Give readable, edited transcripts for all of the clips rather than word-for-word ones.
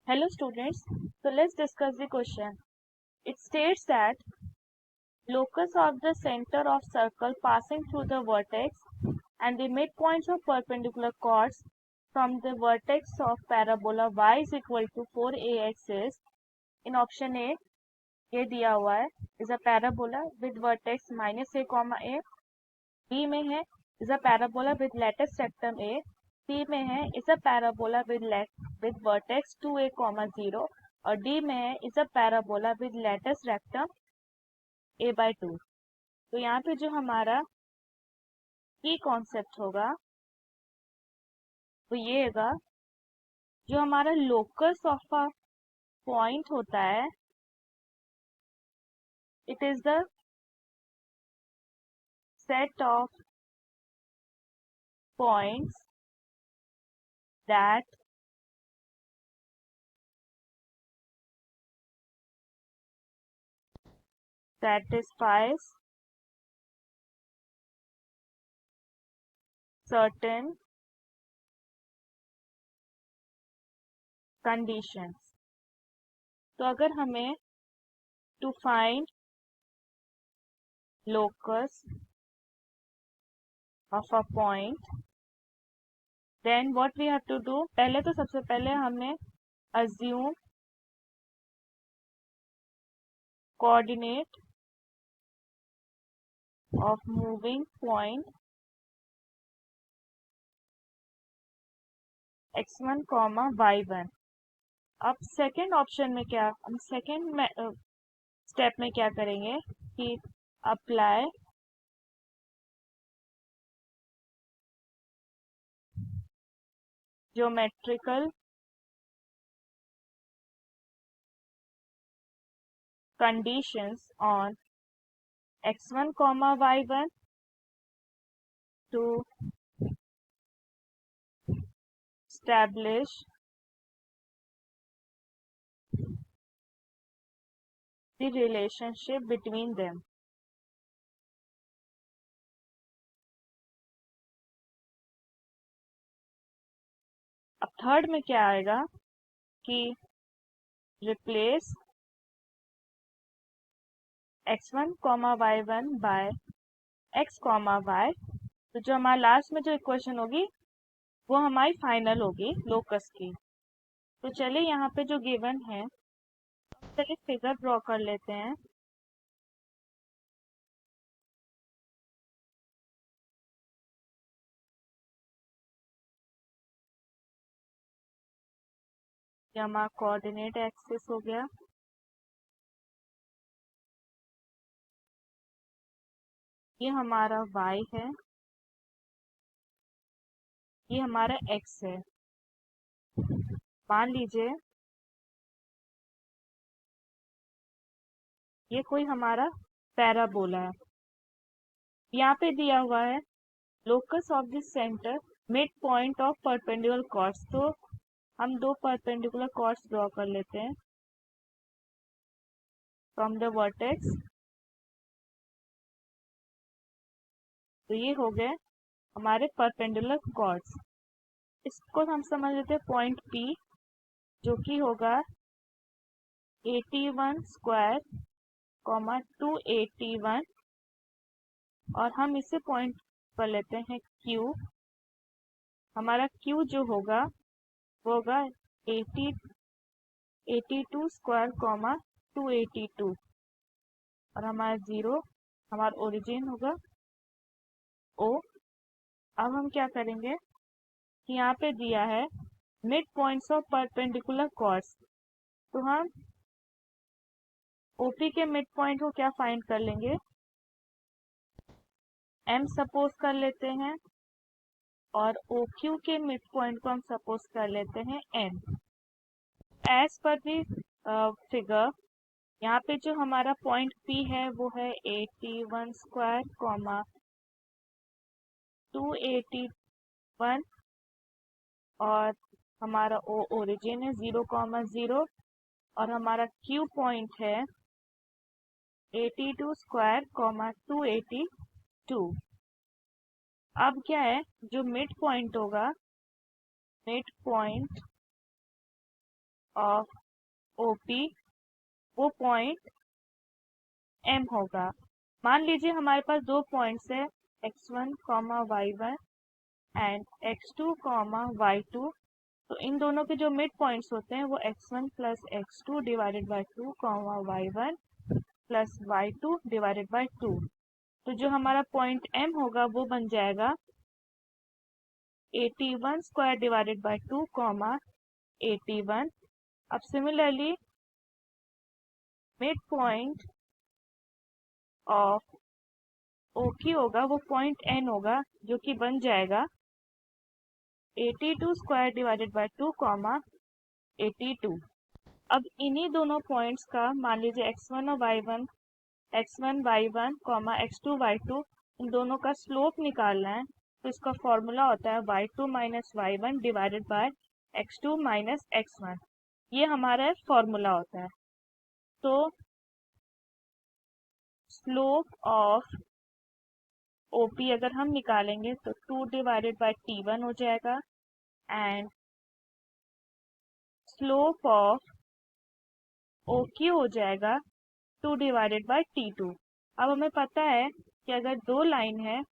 Hello students, so let's discuss the question. It states that locus of the center of circle passing through the vertex and the midpoints of perpendicular chords from the vertex of parabola y is equal to 4ax is in option A, ये दिया हुआ है is a parabola with vertex minus a comma a, B में है is a parabola with lattice rectum a, C में है is a parabola with vertex 2a comma 0 और D में है is a parabola with lattice rectum a by 2। तो यहाँ पे जो हमारा की कॉन्सेप्ट होगा वो ये होगा, जो हमारा लोकस ऑफ अ पॉइंट होता है it is the set of points that satisfies certain conditions। तो अगर हमें to find locus of a point then what we have to do, पहले तो सबसे पहले हमें assume coordinate of moving point x1 y1। अब सेकेंड ऑप्शन में क्या, हम सेकेंड स्टेप में क्या करेंगे कि apply geometrical conditions on x1 y1 to establish the relationship between them। अब थर्ड में क्या आएगा कि replace x1 y1 bye x y। तो जो हमारा लास्ट में जो इक्वेशन होगी वो हमारी फाइनल होगी लोकस की। तो चलिए यहाँ पे जो गिवन है चलिए फिगर ड्रॉ कर लेते हैं। ये हमारा कोऑर्डिनेट एक्सिस हो गया, ये हमारा y है, ये हमारा x है। मान लीजिए ये कोई हमारा पैराबोला है, यहाँ पे दिया हुआ है locus of this centre mid point of perpendicular chords. तो हम दो परपेंडिकुलर कॉर्ड्स ड्रॉ कर लेते हैं फ्रॉम द वर्टेक्स। तो ये हो गए हमारे परपेंडिकुलर कॉर्ड्स। इसको हम समझ लेते हैं पॉइंट P, जो कि होगा 81 स्क्वायर 281 और हम इसे पॉइंट कर लेते हैं Q। हमारा Q जो होगा वो होगा 82 स्क्वायर 282 और हमारा 0 हमारा ओरिजिन होगा O। अब हम क्या करेंगे कि यहाँ पे दिया है mid points of perpendicular chords, तो हम OP के मिड पॉइंट को क्या फाइंड कर लेंगे, M सपोज कर लेते हैं और OQ के मिड पॉइंट को हम सपोज कर लेते हैं N। एज पर दी फिगर यहाँ पे जो हमारा पॉइंट P है वो है 81 स्क्वायर 281 और हमारा O ओरिजिन है 0,0 और हमारा Q पॉइंट है 82 स्क्वायर 282। अब क्या है, जो मिड पॉइंट होगा, मिड पॉइंट ऑफ ओपी वो पॉइंट एम होगा। मान लीजिए हमारे पास दो पॉइंट्स है x1 comma y1 and x2 comma y2। तो इन दोनों के जो मिड पॉइंट्स होते हैं वो x1 plus x2 divided by 2 comma y1 plus y2 divided by 2। तो जो हमारा पॉइंट m होगा वो बन जाएगा 81 स्क्वायर डिवाइडेड बाई 2 कॉमा 81। अब सिमिलरली मिड पॉइंट ऑफ ओकी होगा वो पॉइंट n होगा जो कि बन जाएगा 82 स्क्वायर डिवाइडेड बाई 2 कॉमा 82। अब इन्हीं दोनों पॉइंट्स का मान लीजिए x1 और y1 x1 y1 comma x2 y2 इन दोनों का स्लोप निकालना है। तो इसका फॉर्मूला होता है y2 minus y1 divided by x2 minus x1। ये हमारा फॉर्मूला होता है। तो स्लोप ऑफ ओपी अगर हम निकालेंगे तो 2 डिवाइडेड बाय t1 हो जाएगा एंड स्लोप ऑफ ओक्यू हो जाएगा 2 डिवाइडेड बाय t2। अब हमें पता है कि अगर दो लाइन है,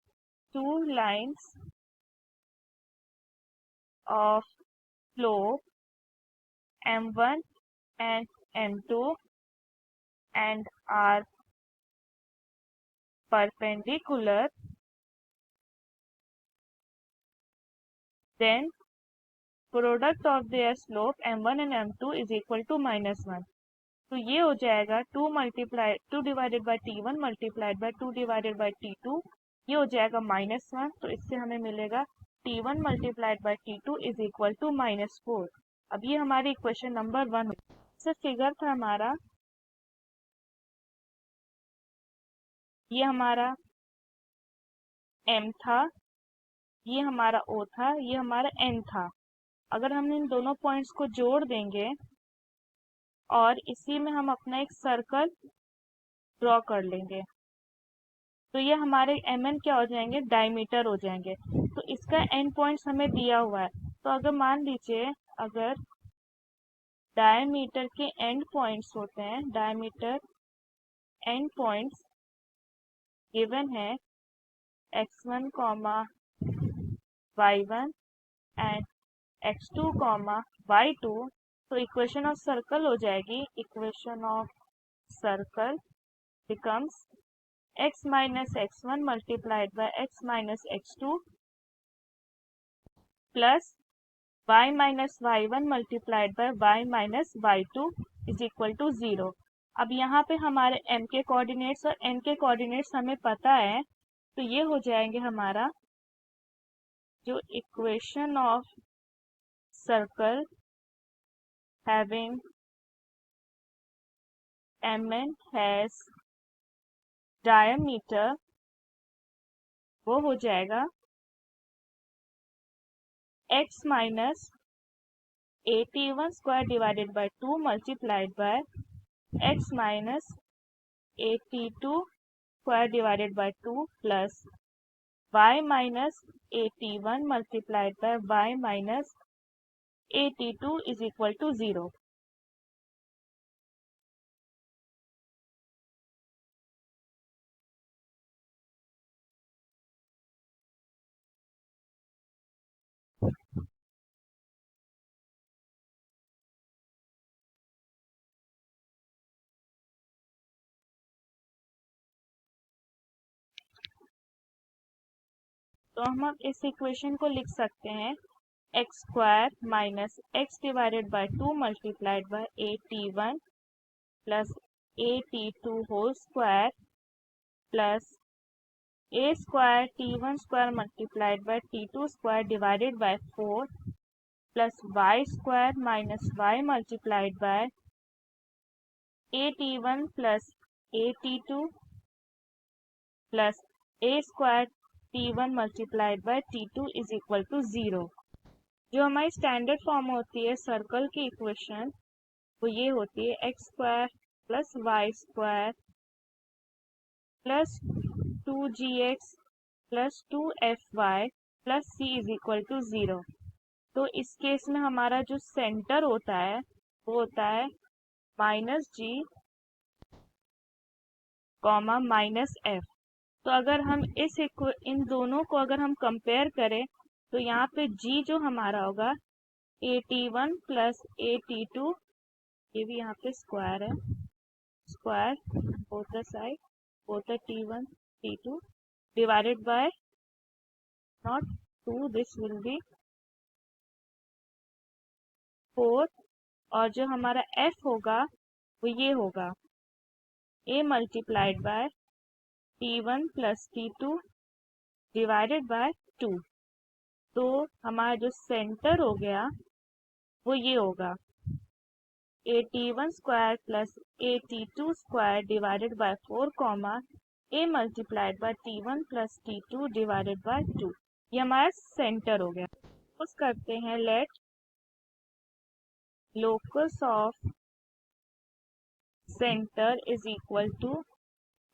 two lines of slope m1 and m2 and are perpendicular, then product of their slope m1 and m2 is equal to -1। तो ये हो जाएगा 2 divided by t1 multiplied by 2 divided by t2, ये हो जाएगा -1। तो इससे हमें मिलेगा t1 multiplied by t2 is equal to -4। अब ये हमारी इक्वेशन नंबर 1 से फिगर था हमारा, ये हमारा m था, ये हमारा o था, ये हमारा n था। अगर हम इन दोनों पॉइंट्स को जोड़ देंगे और इसी में हम अपना एक सर्कल ड्रॉ कर लेंगे तो ये हमारे mn क्या हो जाएंगे, डायमीटर हो जाएंगे। तो इसका n पॉइंट्स हमें दिया हुआ है। तो अगर मान लीजिए अगर डायमीटर के एंड पॉइंट्स होते हैं, डायमीटर एंड पॉइंट्स गिवन है x1 comma y1 and x2 comma y2, तो इक्वेशन ऑफ सर्कल हो जाएगी, equation of circle becomes x minus x1 multiplied by x minus x2 plus y minus y1 multiplied by y minus y2 is equal to 0। अब यहाँ पे हमारे m के coordinates और n के कोऑर्डिनेट्स हमें पता है, तो ये हो जाएंगे हमारा जो equation of circle having mn has diameter, वो हो जाएगा x minus 81 square divided by 2 multiplied by x minus 82 square divided by 2 plus y minus 81 multiplied by y minus 82 is equal to 0। तो हम इस इक्वेशन को लिख सकते हैं x square minus x divided by 2 multiplied by 81 plus 82 whole square plus a square t1 square multiplied by t2 square divided by 4 plus y square minus y multiplied by at1 plus at2 plus a square t1 multiplied by t2 is equal to 0। जो हमारी standard form होती है circle की equation वो ये होती है x square plus y square plus 2gx plus 2fy plus c is equal to 0। तो इस केस में हमारा जो सेंटर होता है वो होता है -g, -f। तो अगर हम इन दोनों को अगर हम कंपेयर करें तो यहाँ पे g जो हमारा होगा at1 प्लस at2, ये भी यहाँ पे स्क्वायर है, square both the side, both the t1 t2 divided by not 2, this will be 4, और जो हमारा f होगा वो ये होगा a multiplied by t1 plus t2 divided by 2। तो हमारा जो सेंटर हो गया वो ये होगा at1 square plus at2 square divided by 4 comma a multiplied by t1 plus t2 divided by 2। ये हमारा सेंटर हो गया। उस करते हैं let locus of centre is equal to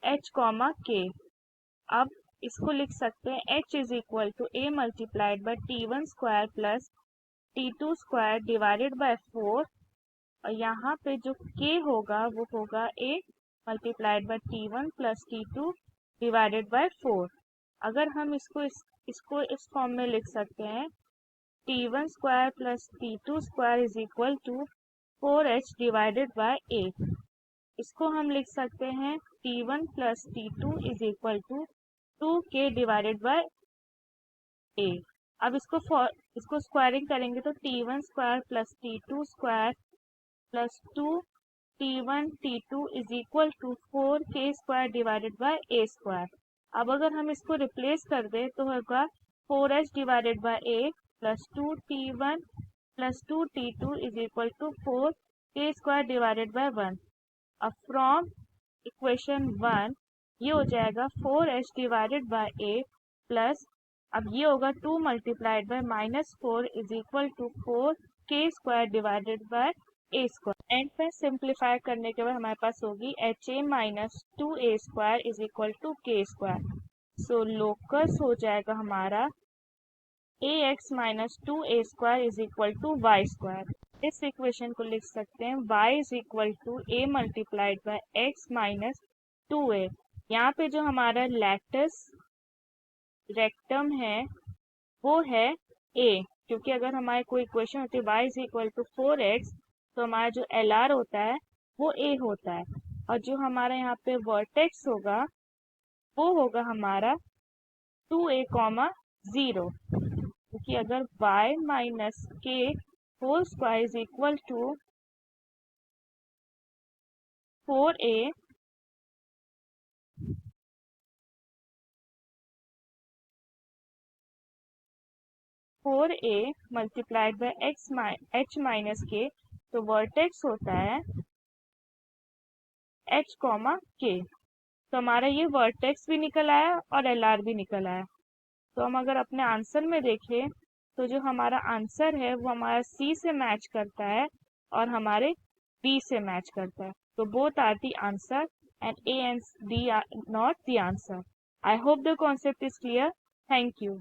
h comma k। अब इसको लिख सकते हैं h is equal to a multiplied by t1 square plus t2 square divided by 4, और यहाँ पे जो k होगा वो होगा a multiplied by t1 plus t2 divided by 4। अगर हम इसको इस फॉर्म में लिख सकते हैं t1 square plus t2 square is equal to 4h divided by a। इसको हम लिख सकते हैं t1 plus t2 is equal to 2k divided by a। अब इसको स्क्वायरिंग करेंगे तो t1 square plus t2 square plus 2 t1 t2 is equal to 4k square divided by a square. अब अगर हम इसको रिप्लेस कर दें तो होगा 4h divided by a plus 2t1 plus 2t2 is equal to 4k square divided by 1। अब from equation 1 ये हो जाएगा 4h divided by a plus, अब ये होगा 2 multiplied by -4 is equal to 4k square divided by a square. And पे simplify करने के बाद हमारे पास होगी ha minus 2a square is equal to k square. So locus हो जाएगा हमारा ax minus 2a square is equal to y square. इस इक्वेशन को लिख सकते हैं y is equal to a multiplied by x minus 2a। यहाँ पे जो हमारा लैटिस रेक्टम है वो है a, क्योंकि अगर हमारी कोई इक्वेशन होती है y is equal to 4x तो हमारा जो LR होता है वो a होता है, और जो हमारा यहाँ पे वर्टेक्स होगा वो होगा हमारा 2a, 0, क्योंकि अगर y minus k whole square is equal to 4a multiplied by h minus k, तो वर्टेक्स होता है h k। तो हमारा ये वर्टेक्स भी निकल आया और LR भी निकल आया। तो हम अगर अपने आंसर में देखें तो जो हमारा आंसर है वो हमारा C से मैच करता है और हमारे B से मैच करता है। तो both are the answer and A and D are not the answer. I hope the concept is clear. Thank you.